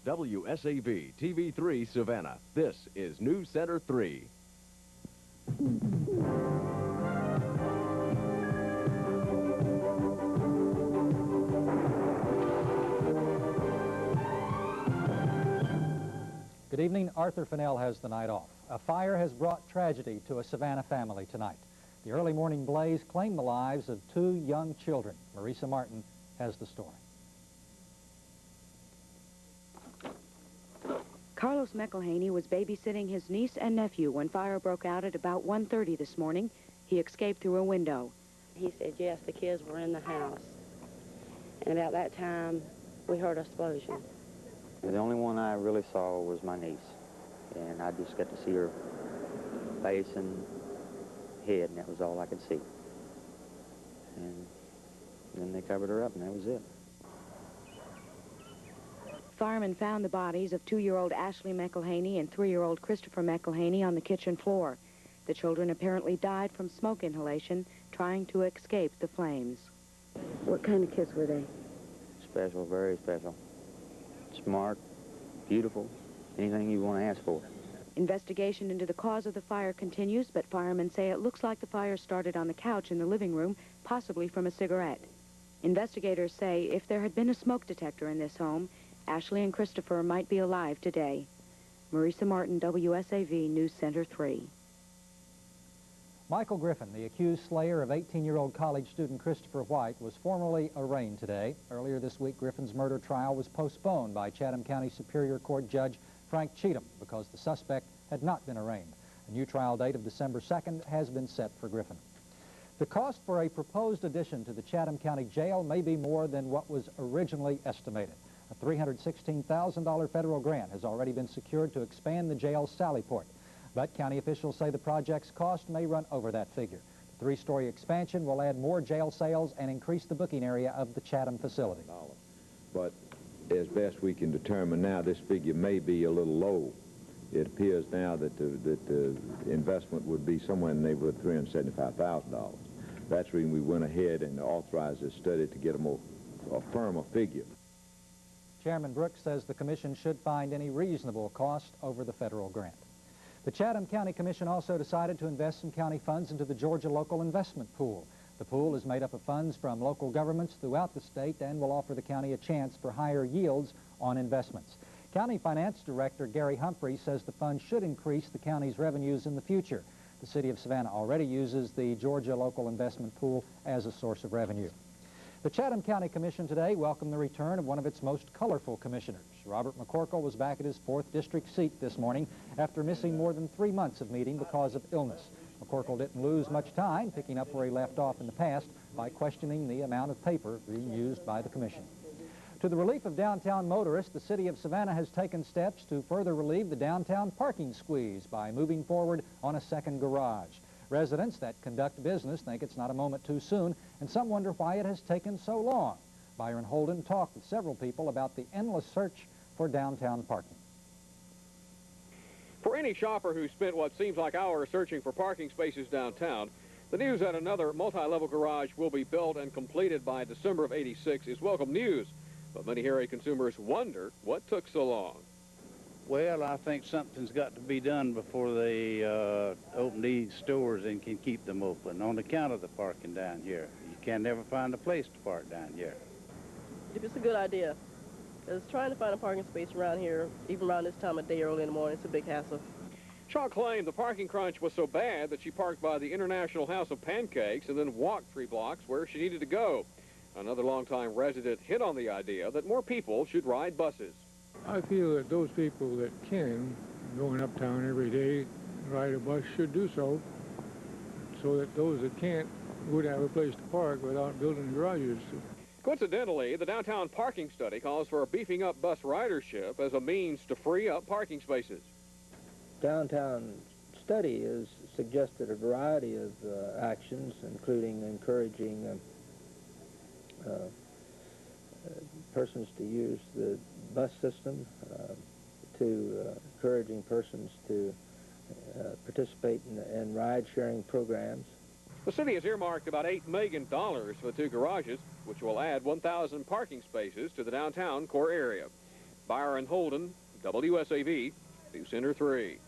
WSAV TV3 Savannah. This is News Center 3. Good evening. Arthur Fennell has the night off. A fire has brought tragedy to a Savannah family tonight. The early morning blaze claimed the lives of 2 young children. Marisa Martin has the story. Carlos McElhaney was babysitting his niece and nephew when fire broke out at about 1:30 this morning. He escaped through a window. He said, yes, the kids were in the house. And about that time, we heard an explosion. The only one I really saw was my niece. And I just got to see her face and head, and that was all I could see. And then they covered her up, and that was it. Firemen found the bodies of 2-year-old Ashley McElhaney and 3-year-old Christopher McElhaney on the kitchen floor. The children apparently died from smoke inhalation trying to escape the flames. What kind of kids were they? Special, very special. Smart, beautiful, anything you want to ask for. Investigation into the cause of the fire continues, but firemen say it looks like the fire started on the couch in the living room, possibly from a cigarette. Investigators say if there had been a smoke detector in this home, Ashley and Christopher might be alive today. Marisa Martin, WSAV News Center 3. Michael Griffin, the accused slayer of 18-year-old college student Christopher White, was formally arraigned today. Earlier this week, Griffin's murder trial was postponed by Chatham County Superior Court Judge Frank Cheatham because the suspect had not been arraigned. A new trial date of December 2nd has been set for Griffin. The cost for a proposed addition to the Chatham County Jail may be more than what was originally estimated. A $316,000 federal grant has already been secured to expand the jail's Sally Port. But county officials say the project's cost may run over that figure. The 3-story expansion will add more jail cells and increase the booking area of the Chatham facility. But as best we can determine now, this figure may be a little low. It appears now that the investment would be somewhere in the neighborhood of $375,000. That's the reason we went ahead and authorized this study to get a firmer figure. Chairman Brooks says the commission should find any reasonable cost over the federal grant. The Chatham County Commission also decided to invest some county funds into the Georgia Local Investment Pool. The pool is made up of funds from local governments throughout the state and will offer the county a chance for higher yields on investments. County Finance Director Gary Humphrey says the fund should increase the county's revenues in the future. The city of Savannah already uses the Georgia Local Investment Pool as a source of revenue. The Chatham County Commission today welcomed the return of one of its most colorful commissioners. Robert McCorkle was back at his 4th district seat this morning after missing more than 3 months of meeting because of illness. McCorkle didn't lose much time, picking up where he left off in the past by questioning the amount of paper being used by the commission. To the relief of downtown motorists, the city of Savannah has taken steps to further relieve the downtown parking squeeze by moving forward on a second garage. Residents that conduct business think it's not a moment too soon, and some wonder why it has taken so long. Byron Holden talked with several people about the endless search for downtown parking. For any shopper who spent what seems like hours searching for parking spaces downtown, the news that another multi-level garage will be built and completed by December of '86 is welcome news. But many area consumers wonder what took so long. Well, I think something's got to be done before they open these stores and can keep them open on account of the parking down here. You can never find a place to park down here. It's a good idea, because trying to find a parking space around here, even around this time of day early in the morning, it's a big hassle. Shaw claimed the parking crunch was so bad that she parked by the International House of Pancakes and then walked 3 blocks where she needed to go. Another longtime resident hit on the idea that more people should ride buses. I feel that those people that can, going uptown every day, ride a bus should do so that those that can't would have a place to park without building garages. Coincidentally, the downtown parking study calls for beefing up bus ridership as a means to free up parking spaces. Downtown study has suggested a variety of actions, including encouraging persons to use the bus system, to encouraging persons to participate in ride-sharing programs. The city has earmarked about $8 million for the 2 garages, which will add 1,000 parking spaces to the downtown core area. Byron Holden, WSAV, News Center 3.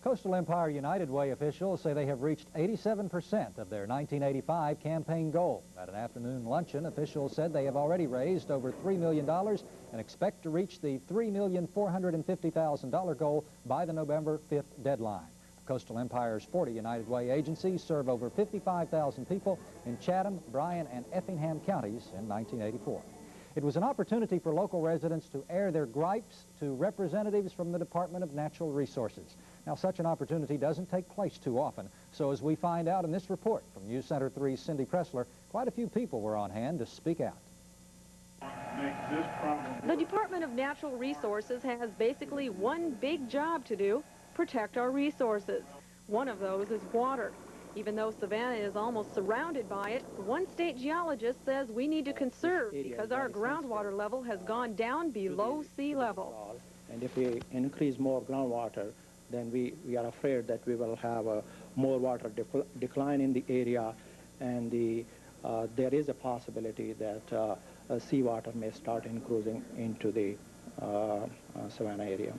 Coastal Empire United Way officials say they have reached 87% of their 1985 campaign goal. At an afternoon luncheon, officials said they have already raised over $3 million and expect to reach the $3,450,000 goal by the November 5th deadline. Coastal Empire's 40 United Way agencies serve over 55,000 people in Chatham, Bryan, and Effingham counties in 1984. It was an opportunity for local residents to air their gripes to representatives from the Department of Natural Resources. Now, such an opportunity doesn't take place too often, so as we find out in this report from News Center 3's Cindy Pressler, quite a few people were on hand to speak out. The Department of Natural Resources has basically one big job to do: protect our resources. One of those is water. Even though Savannah is almost surrounded by it, one state geologist says we need to conserve because our groundwater level has gone down below sea level. And if we increase more groundwater, then we are afraid that we will have a more water decline in the area, and there is a possibility that seawater may start increasing into the Savannah area.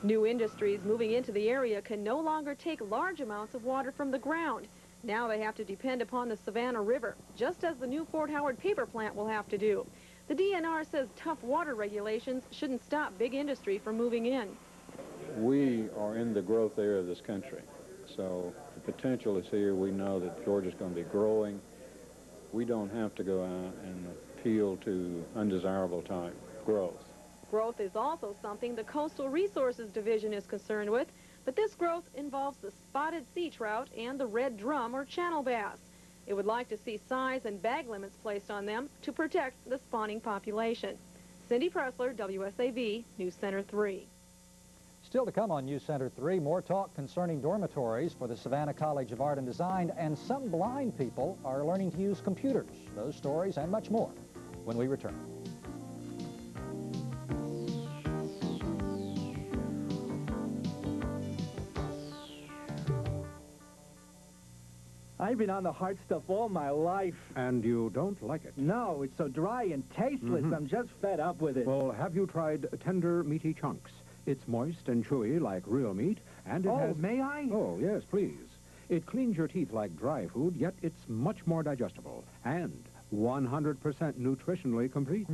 New industries moving into the area can no longer take large amounts of water from the ground. Now they have to depend upon the Savannah River, just as the new Fort Howard paper plant will have to do. The DNR says tough water regulations shouldn't stop big industry from moving in. We are in the growth area of this country, so the potential is here. We know that Georgia's going to be growing. We don't have to go out and appeal to undesirable type growth. Growth is also something the Coastal Resources Division is concerned with, but this growth involves the spotted sea trout and the red drum or channel bass. It would like to see size and bag limits placed on them to protect the spawning population. Cindy Pressler, WSAV, News Center 3. Still to come on News Center 3, more talk concerning dormitories for the Savannah College of Art and Design, and some blind people are learning to use computers. Those stories and much more when we return. I've been on the hard stuff all my life. And you don't like it? No, it's so dry and tasteless. I'm just fed up with it. Well, have you tried tender, meaty chunks? It's moist and chewy like real meat, and it has... Oh, may I? Oh, yes, please. It cleans your teeth like dry food, yet it's much more digestible and 100% nutritionally complete.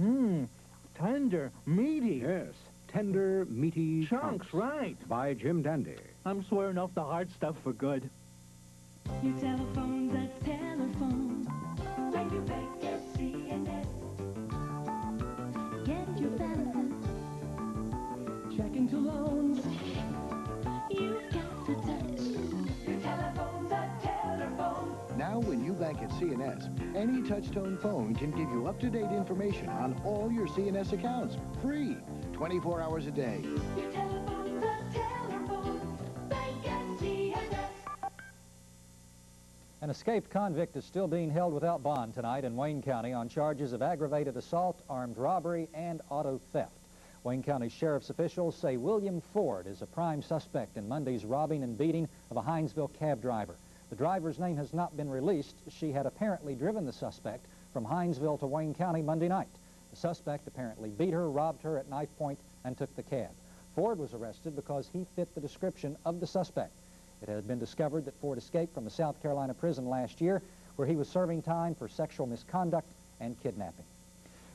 Tender, meaty. Yes, tender, meaty chunks, right. By Jim Dandy. I'm swearing off the hard stuff for good. Your telephone's a telephone. When you bank at CNS, get your benefits. Check into loans. You've got to touch. Your telephone's a telephone. Now when you bank at CNS, any touch-tone phone can give you up-to-date information on all your CNS accounts. Free. 24 hours a day. Your telephone's a telephone. Bank at CNS. An escaped convict is still being held without bond tonight in Wayne County on charges of aggravated assault, armed robbery, and auto theft. Wayne County Sheriff's officials say William Ford is a prime suspect in Monday's robbing and beating of a Hinesville cab driver. The driver's name has not been released. She had apparently driven the suspect from Hinesville to Wayne County Monday night. The suspect apparently beat her, robbed her at knife point, and took the cab. Ford was arrested because he fit the description of the suspect. It had been discovered that Ford escaped from a South Carolina prison last year where he was serving time for sexual misconduct and kidnapping.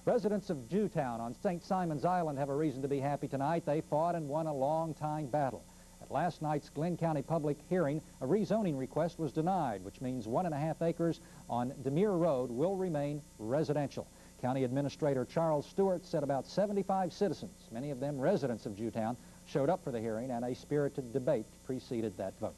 Residents of Jewtown on St. Simon's Island have a reason to be happy tonight. They fought and won a long-time battle. At last night's Glenn County public hearing, a rezoning request was denied, which means 1.5 acres on Demere Road will remain residential. County Administrator Charles Stewart said about 75 citizens, many of them residents of Jewtown, showed up for the hearing, and a spirited debate preceded that vote.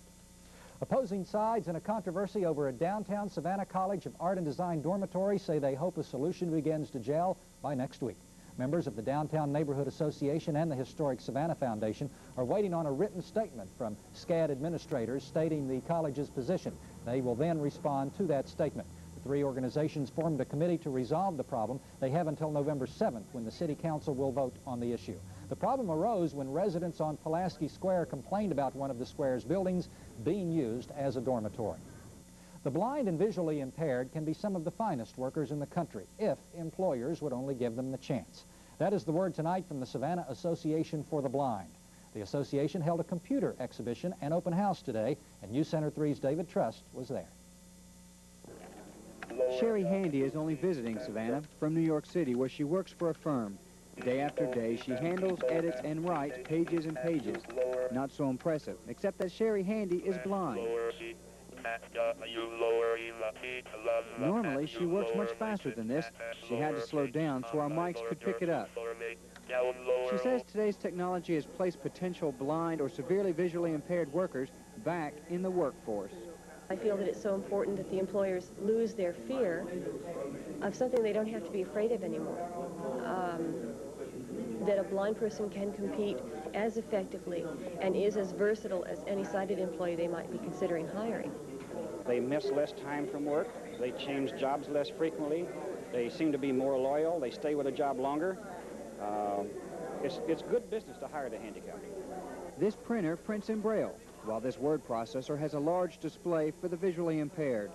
Opposing sides in a controversy over a downtown Savannah College of Art and Design dormitory say they hope a solution begins to gel by next week. Members of the Downtown Neighborhood Association and the Historic Savannah Foundation are waiting on a written statement from SCAD administrators stating the college's position. They will then respond to that statement. The three organizations formed a committee to resolve the problem. They have until November 7th when the City Council will vote on the issue. The problem arose when residents on Pulaski Square complained about one of the square's buildings being used as a dormitory. The blind and visually impaired can be some of the finest workers in the country if employers would only give them the chance. That is the word tonight from the Savannah Association for the Blind. The association held a computer exhibition and open house today, and News Center 3's David Trust was there. Sherry Handy is only visiting Savannah from New York City, where she works for a firm. Day after day, she handles, edits, and writes pages and pages. Not so impressive, except that Sherry Handy is blind. Normally, she works much faster than this. She had to slow down so our mics could pick it up. She says today's technology has placed potential blind or severely visually impaired workers back in the workforce. I feel that it's so important that the employers lose their fear of something they don't have to be afraid of anymore. That a blind person can compete as effectively and is as versatile as any sighted employee they might be considering hiring. They miss less time from work. They change jobs less frequently. They seem to be more loyal. They stay with a job longer. It's good business to hire the handicapped. This printer prints in Braille, while this word processor has a large display for the visually impaired.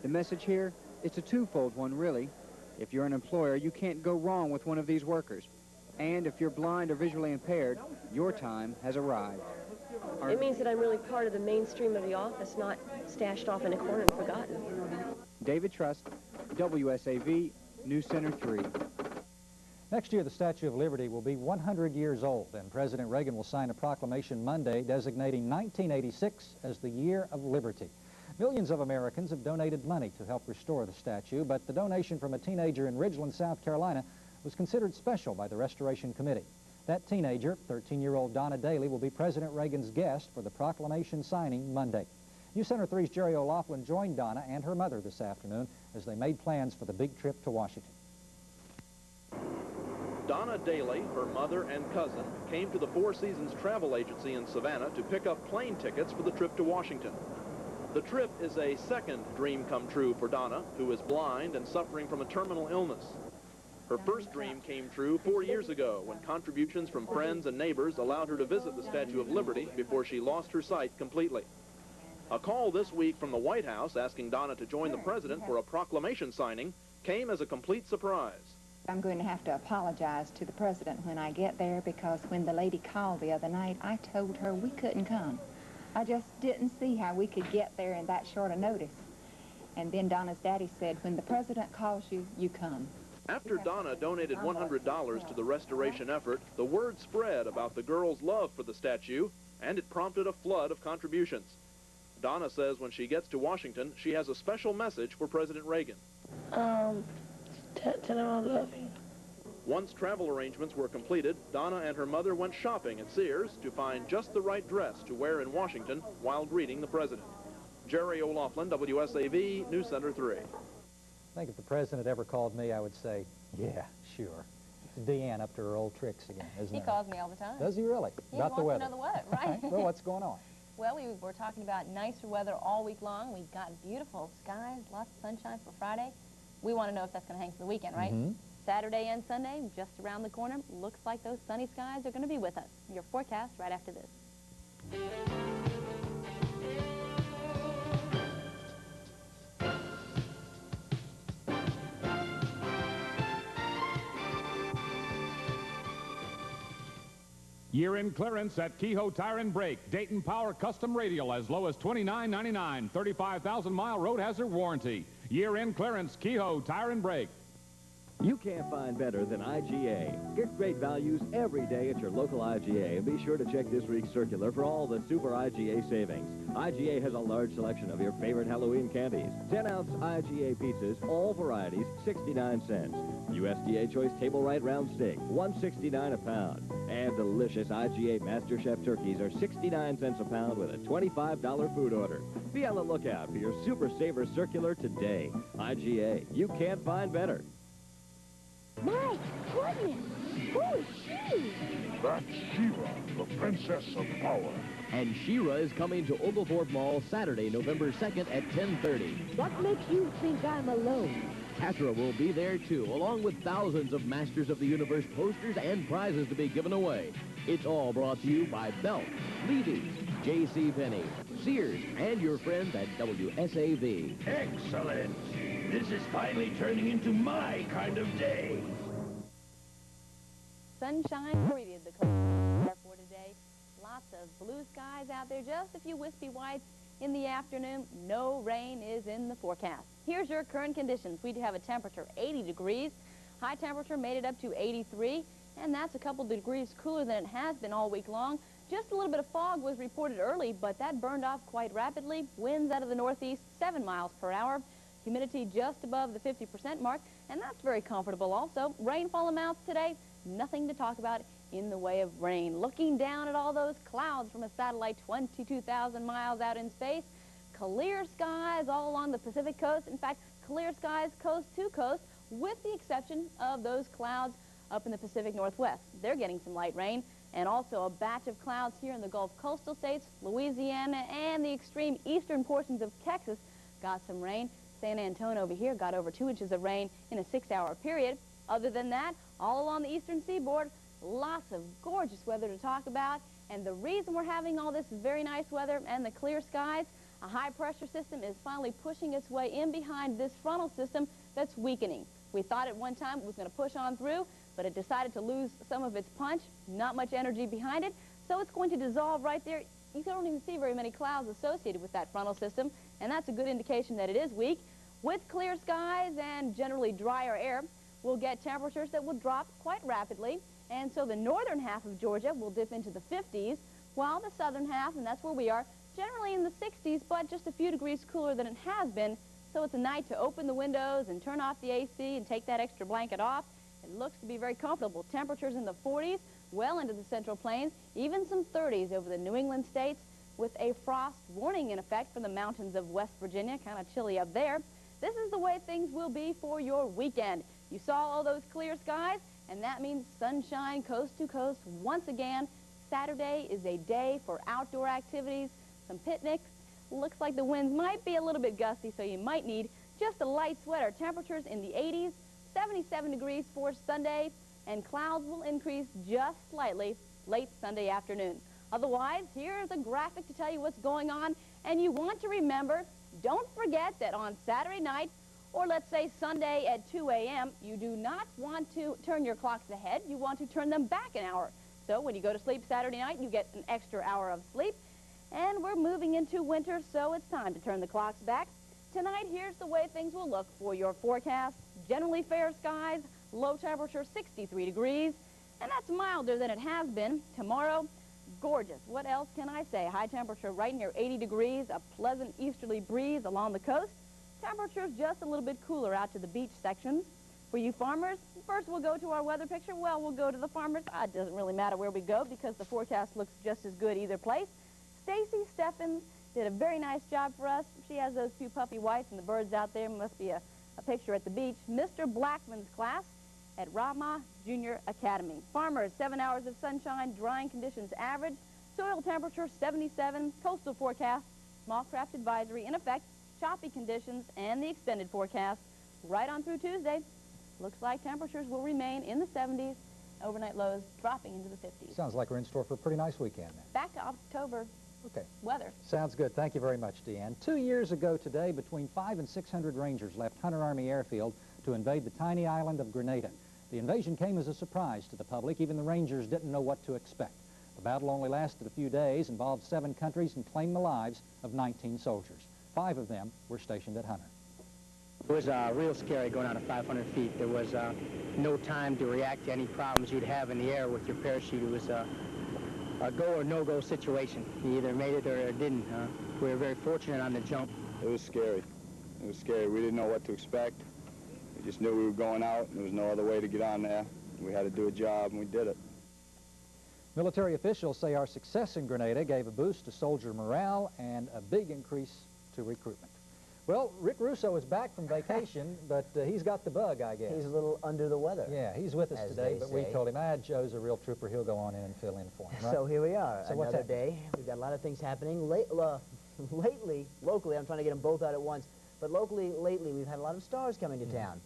The message here, it's a twofold one, really. If you're an employer, you can't go wrong with one of these workers. And if you're blind or visually impaired, your time has arrived. It means that I'm really part of the mainstream of the office, not stashed off in a corner and forgotten. David Trust, WSAV, News Center 3. Next year, the Statue of Liberty will be 100 years old, and President Reagan will sign a proclamation Monday designating 1986 as the Year of Liberty. Millions of Americans have donated money to help restore the statue, but the donation from a teenager in Ridgeland, South Carolina, was considered special by the Restoration Committee. That teenager, 13-year-old Donna Daly, will be President Reagan's guest for the proclamation signing Monday. News Center 3's Jerry O'Loughlin joined Donna and her mother this afternoon as they made plans for the big trip to Washington. Donna Daly, her mother and cousin, came to the Four Seasons Travel Agency in Savannah to pick up plane tickets for the trip to Washington. The trip is a second dream come true for Donna, who is blind and suffering from a terminal illness. Her first dream came true 4 years ago when contributions from friends and neighbors allowed her to visit the Statue of Liberty before she lost her sight completely. A call this week from the White House asking Donna to join the president for a proclamation signing came as a complete surprise. I'm going to have to apologize to the president when I get there, because when the lady called the other night, I told her we couldn't come. I just didn't see how we could get there in that short a notice. And then Donna's daddy said, when the president calls you, you come. After Donna donated $100 to the restoration effort, the word spread about the girl's love for the statue, and it prompted a flood of contributions. Donna says when she gets to Washington, she has a special message for President Reagan. Tell him I love him. Once travel arrangements were completed, Donna and her mother went shopping at Sears to find just the right dress to wear in Washington while greeting the president. Jerry O'Loughlin, WSAV, News Center 3. I think if the president ever called me, I would say, yeah, sure. Deanne up to her old tricks again, isn't it? He calls me all the time. Does he really? He About the weather? Wants to know the weather, right? Well, what's going on? Well, we were talking about nicer weather all week long. We've got beautiful skies, lots of sunshine for Friday. We want to know if that's going to hang for the weekend, right? Mm-hmm. Saturday and Sunday, just around the corner. Looks like those sunny skies are going to be with us. Your forecast right after this. Year-end clearance at Kehoe Tire and Brake. Dayton Power Custom Radial as low as $29.99. 35,000-mile road hazard warranty. Year-end clearance, Kehoe Tire and Brake. You can't find better than IGA. Get great values every day at your local IGA, and be sure to check this week's circular for all the Super IGA savings. IGA has a large selection of your favorite Halloween candies. 10-ounce IGA pizzas, all varieties, 69 cents. USDA Choice Table Right Round Steak, $1.69 a pound. And delicious IGA Master Chef turkeys are 69 cents a pound with a $25 food order. Be on the lookout for your Super Saver circular today. IGA, you can't find better. My goodness! Who is she? That's She-Ra, the Princess of Power. And She-Ra is coming to Oglethorpe Mall Saturday, November 2nd at 10:30. What makes you think I'm alone? Catra will be there, too, along with thousands of Masters of the Universe posters and prizes to be given away. It's all brought to you by Belk, Levy's, JCPenney, Sears, and your friends at WSAV. Excellent! This is finally turning into my kind of day. sunshine greeted the coast there for today. Lots of blue skies out there, just a few wispy whites in the afternoon. No rain is in the forecast. Here's your current conditions. We do have a temperature 80 degrees. High temperature made it up to 83, and that's a couple degrees cooler than it has been all week long. Just a little bit of fog was reported early, but that burned off quite rapidly. Winds out of the northeast, 7 miles per hour. Humidity just above the 50% mark, and that's very comfortable also. Rainfall amounts today, nothing to talk about in the way of rain. Looking down at all those clouds from a satellite 22,000 miles out in space, clear skies all along the Pacific coast. In fact, clear skies coast to coast, with the exception of those clouds up in the Pacific Northwest. They're getting some light rain, and also a batch of clouds here in the Gulf coastal states, Louisiana, and the extreme eastern portions of Texas got some rain. San Antonio over here got over 2 inches of rain in a 6-hour period. Other than that, all along the eastern seaboard, lots of gorgeous weather to talk about. And the reason we're having all this very nice weather and the clear skies, a high-pressure system is finally pushing its way in behind this frontal system that's weakening. We thought at one time it was going to push on through, but it decided to lose some of its punch, not much energy behind it, so it's going to dissolve right there. You don't even see very many clouds associated with that frontal system, and that's a good indication that it is weak. With clear skies and generally drier air, we'll get temperatures that will drop quite rapidly, and so the northern half of Georgia will dip into the 50s, while the southern half, and that's where we are, generally in the 60s, but just a few degrees cooler than it has been. So it's a night to open the windows and turn off the AC and take that extra blanket off. It looks to be very comfortable. Temperatures in the 40s, well into the Central Plains, even some 30s over the New England states, with a frost warning in effect for the mountains of West Virginia. Kind of chilly up there. This is the way things will be for your weekend. You saw all those clear skies, and that means sunshine coast to coast once again. Saturday is a day for outdoor activities, some picnics. Looks like the winds might be a little bit gusty, so you might need just a light sweater. Temperatures in the 80s, 77 degrees for Sunday, and clouds will increase just slightly late Sunday afternoon. Otherwise, here's a graphic to tell you what's going on, and you want to remember, don't forget that on Saturday night, or let's say Sunday at 2 a.m., you do not want to turn your clocks ahead. You want to turn them back an hour. So when you go to sleep Saturday night, you get an extra hour of sleep. And we're moving into winter, so it's time to turn the clocks back. Tonight, here's the way things will look for your forecast. Generally fair skies, low temperature 63 degrees, and that's milder than it has been. Tomorrow, gorgeous. What else can I say? High temperature right near 80 degrees, a pleasant easterly breeze along the coast. Temperatures just a little bit cooler out to the beach sections. For you farmers, first we'll go to our weather picture. Well, we'll go to the farmers. It doesn't really matter where we go because the forecast looks just as good either place. Stacy Steffens did a very nice job for us. She has those few puppy whites and the birds out there. Must be a picture at the beach. Mr. Blackman's class at Rama Junior Academy. Farmers, 7 hours of sunshine, drying conditions average. Soil temperature 77. Coastal forecast, small craft advisory in effect. Choppy conditions and the extended forecast right on through Tuesday. Looks like temperatures will remain in the 70s. Overnight lows dropping into the 50s. Sounds like we're in store for a pretty nice weekend then. Back to October. Okay. Weather. Sounds good. Thank you very much, Deanne. 2 years ago today, between 500 and 600 Rangers left Hunter Army Airfield to invade the tiny island of Grenada. The invasion came as a surprise to the public. Even the Rangers didn't know what to expect. The battle only lasted a few days, involved 7 countries, and claimed the lives of 19 soldiers. 5 of them were stationed at Hunter. It was real scary going out of 500 feet. There was no time to react to any problems you'd have in the air with your parachute. It was a go or no-go situation. You either made it or didn't. We were very fortunate on the jump. It was scary. It was scary. We didn't know what to expect. We just knew we were going out, and there was no other way to get on there. We had to do a job, and we did it. Military officials say our success in Grenada gave a boost to soldier morale and a big increase to recruitment. Well, Rick Russo is back from vacation, but he's got the bug, I guess. He's a little under the weather. Yeah, he's with us today, but we told him, Joe's a real trooper. He'll go on in and fill in for him, right? So here we are, so another day. We've got a lot of things happening. Lately, locally, I'm trying to get them both out at once, but lately, we've had a lot of stars coming to town.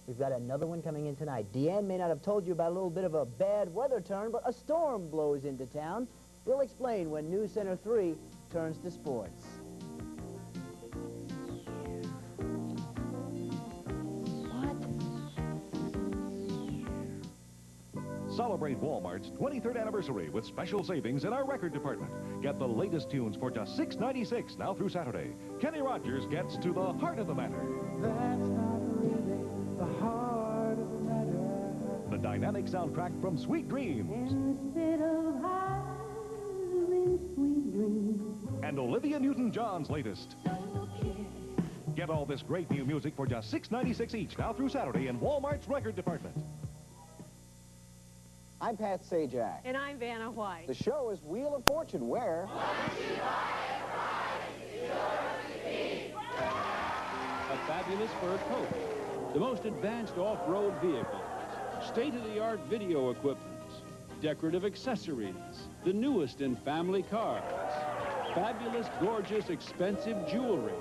We've got another one coming in tonight. Deanne may not have told you about a little bit of a bad weather turn, but a storm blows into town. We'll explain when News Center 3 turns to sports. Celebrate Walmart's 23rd anniversary with special savings in our record department. Get the latest tunes for just $6.96 now through Saturday. Kenny Rogers gets to the heart of the matter. That's not really the heart of the matter. The dynamic soundtrack from Sweet Dreams. Instead of having sweet dreams. And Olivia Newton-John's latest. Get all this great new music for just $6.96 each now through Saturday in Walmart's record department. I'm Pat Sajak. And I'm Vanna White. The show is Wheel of Fortune, where... A fabulous fur coat, the most advanced off-road vehicles, state-of-the-art video equipment, decorative accessories, the newest in family cars, fabulous, gorgeous, expensive jewelry,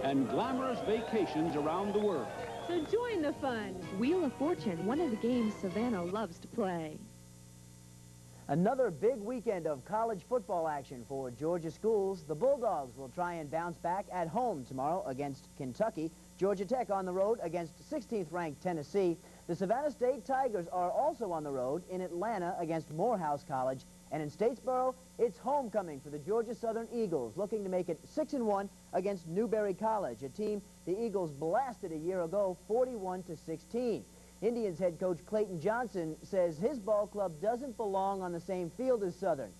and glamorous vacations around the world. So join the fun. Wheel of Fortune, one of the games Savannah loves to play. Another big weekend of college football action for Georgia schools. The Bulldogs will try and bounce back at home tomorrow against Kentucky. Georgia Tech on the road against 16th-ranked Tennessee. The Savannah State Tigers are also on the road in Atlanta against Morehouse College. And in Statesboro, it's homecoming for the Georgia Southern Eagles, looking to make it 6-1 against Newberry College, a team the Eagles blasted a year ago, 41-16. Indians head coach Clayton Johnson says his ball club doesn't belong on the same field as Southern.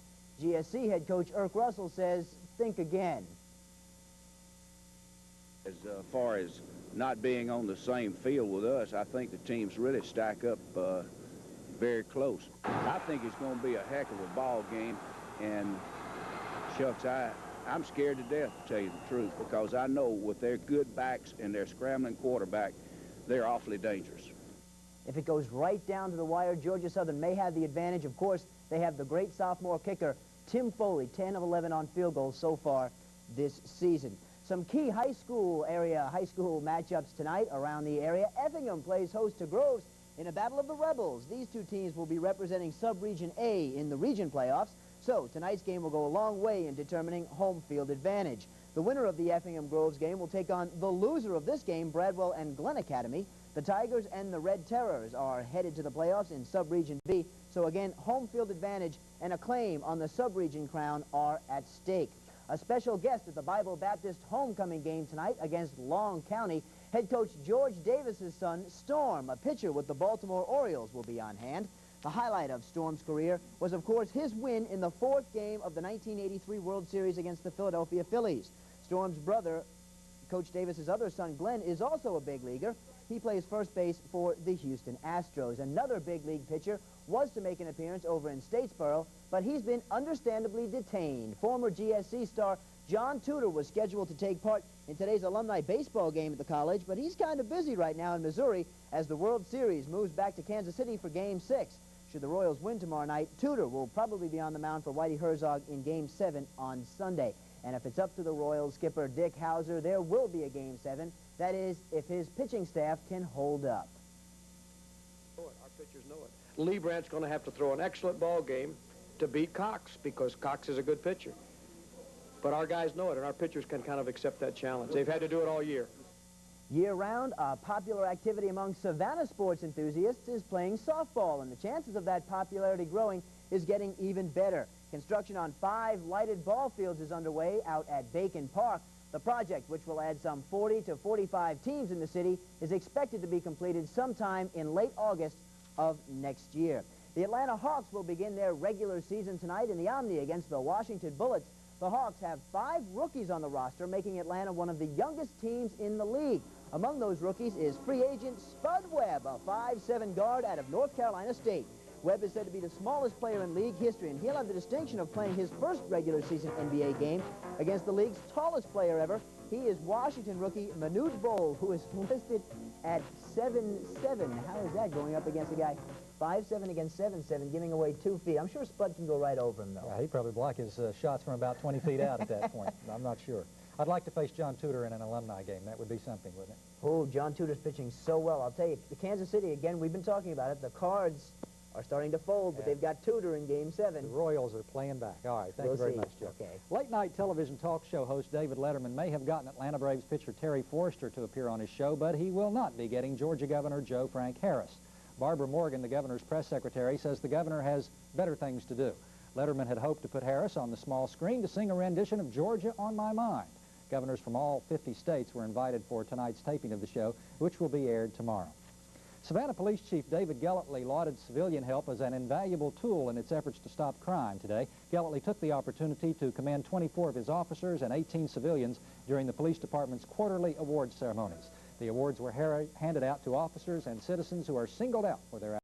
GSC head coach Irk Russell says, think again. As far as not being on the same field with us, I think the teams really stack up very close. I think it's going to be a heck of a ball game, and shucks, I'm scared to death, to tell you the truth, because I know with their good backs and their scrambling quarterback, they're awfully dangerous. If it goes right down to the wire, Georgia Southern may have the advantage. Of course, they have the great sophomore kicker, Tim Foley, 10 of 11 on field goals so far this season. Some key high school matchups tonight around the area. Effingham plays host to Groves in a battle of the Rebels. These two teams will be representing Sub-Region A in the region playoffs. So tonight's game will go a long way in determining home field advantage. The winner of the Effingham-Groves game will take on the loser of this game, Bradwell and Glen Academy. The Tigers and the Red Terrors are headed to the playoffs in Sub-Region B. So again, home field advantage and a claim on the Sub-Region crown are at stake. A special guest at the Bible Baptist homecoming game tonight against Long County. Head coach George Davis's son, Storm, a pitcher with the Baltimore Orioles, will be on hand. The highlight of Storm's career was, of course, his win in the 4th game of the 1983 World Series against the Philadelphia Phillies. Storm's brother, Coach Davis's other son, Glenn, is also a big leaguer. He plays first base for the Houston Astros. Another big league pitcher was to make an appearance over in Statesboro, but he's been understandably detained. Former GSC star John Tudor was scheduled to take part in today's alumni baseball game at the college, but he's kind of busy right now in Missouri as the World Series moves back to Kansas City for Game 6. Should the Royals win tomorrow night, Tudor will probably be on the mound for Whitey Herzog in Game 7 on Sunday. And if it's up to the Royals skipper Dick Hauser, there will be a Game 7. That is, if his pitching staff can hold up. Our pitchers know it. Lee Brandt's going to have to throw an excellent ball game to beat Cox, because Cox is a good pitcher. But our guys know it, and our pitchers can kind of accept that challenge. They've had to do it all year. Year-round, a popular activity among Savannah sports enthusiasts is playing softball, and the chances of that popularity growing is getting even better. Construction on 5 lighted ball fields is underway out at Bacon Park. The project, which will add some 40 to 45 teams in the city, is expected to be completed sometime in late August of next year. The Atlanta Hawks will begin their regular season tonight in the Omni against the Washington Bullets. The Hawks have 5 rookies on the roster, making Atlanta one of the youngest teams in the league. Among those rookies is free agent Spud Webb, a 5'7" guard out of North Carolina State. Webb is said to be the smallest player in league history, and he'll have the distinction of playing his first regular season NBA game against the league's tallest player ever. He is Washington rookie Manoj Bol, who is listed at 7'7". How is that going up against a guy 5'7" against 7'7", giving away 2 feet? I'm sure Spud can go right over him, though. Yeah, he'd probably block his shots from about 20 feet out at that point. I'm not sure. I'd like to face John Tudor in an alumni game. That would be something, wouldn't it? Oh, John Tudor's pitching so well. I'll tell you, the Kansas City, again, we've been talking about it. The Cards are starting to fold, but they've got Tudor in Game 7. The Royals are playing back. All right, thank you very much, Joe. Okay. Late-night television talk show host David Letterman may have gotten Atlanta Braves pitcher Terry Forster to appear on his show, but he will not be getting Georgia Governor Joe Frank Harris. Barbara Morgan, the governor's press secretary, says the governor has better things to do. Letterman had hoped to put Harris on the small screen to sing a rendition of Georgia on My Mind. Governors from all 50 states were invited for tonight's taping of the show, which will be aired tomorrow. Savannah Police Chief David Gellatley lauded civilian help as an invaluable tool in its efforts to stop crime today. Gellatley took the opportunity to commend 24 of his officers and 18 civilians during the police department's quarterly awards ceremonies. The awards were handed out to officers and citizens who are singled out for their